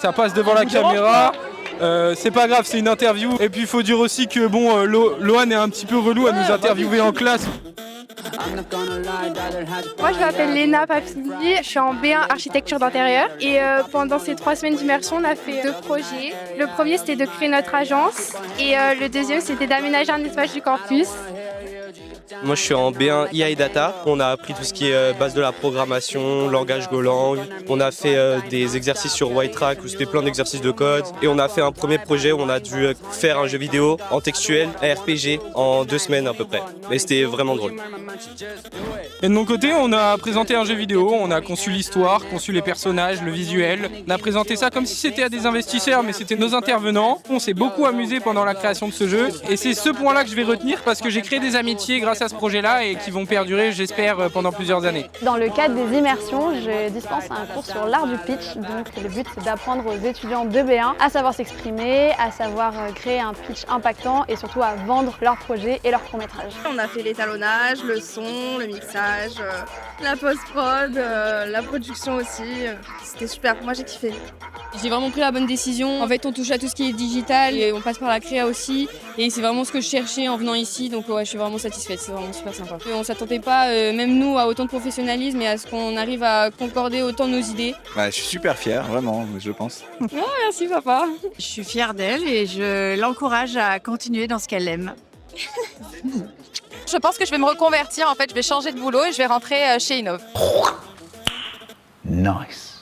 Ça passe devant la caméra, c'est pas grave, c'est une interview. Et puis il faut dire aussi que bon, Lohan est un petit peu relou à nous interviewer en classe. Moi je m'appelle Léna Papini, je suis en B1 architecture d'intérieur et pendant ces 3 semaines d'immersion on a fait 2 projets. Le premier c'était de créer notre agence et le deuxième c'était d'aménager un espace du campus. Moi je suis en B1 IA et Data, on a appris tout ce qui est base de la programmation, langage Golang, on a fait des exercices sur White-Track où c'était plein d'exercices de code et on a fait un premier projet où on a dû faire un jeu vidéo en textuel, un RPG en 2 semaines à peu près et c'était vraiment drôle. Et de mon côté on a présenté un jeu vidéo, on a conçu l'histoire, conçu les personnages, le visuel. On a présenté ça comme si c'était à des investisseurs mais c'était nos intervenants. On s'est beaucoup amusé pendant la création de ce jeu et c'est ce point là que je vais retenir parce que j'ai créé des amitiés grâce à ce projet-là et qui vont perdurer, j'espère, pendant plusieurs années. Dans le cadre des immersions, je dispense un cours sur l'art du pitch. Donc le but, c'est d'apprendre aux étudiants de B1 à savoir s'exprimer, à savoir créer un pitch impactant et surtout à vendre leurs projets et leurs courts-métrages. On a fait l'étalonnage, le son, le mixage, la post-prod, la production aussi. C'était super, moi j'ai kiffé. J'ai vraiment pris la bonne décision. En fait, on touche à tout ce qui est digital et on passe par la créa aussi. Et c'est vraiment ce que je cherchais en venant ici. Donc ouais, je suis vraiment satisfaite. C'est vraiment super sympa. On ne s'attendait pas, même nous, à autant de professionnalisme et à ce qu'on arrive à concorder autant nos idées. Ouais, je suis super fier, vraiment, je pense. Oh, merci papa. Je suis fière d'elle et je l'encourage à continuer dans ce qu'elle aime. Je pense que je vais me reconvertir. En fait, je vais changer de boulot et je vais rentrer chez Innov. Nice.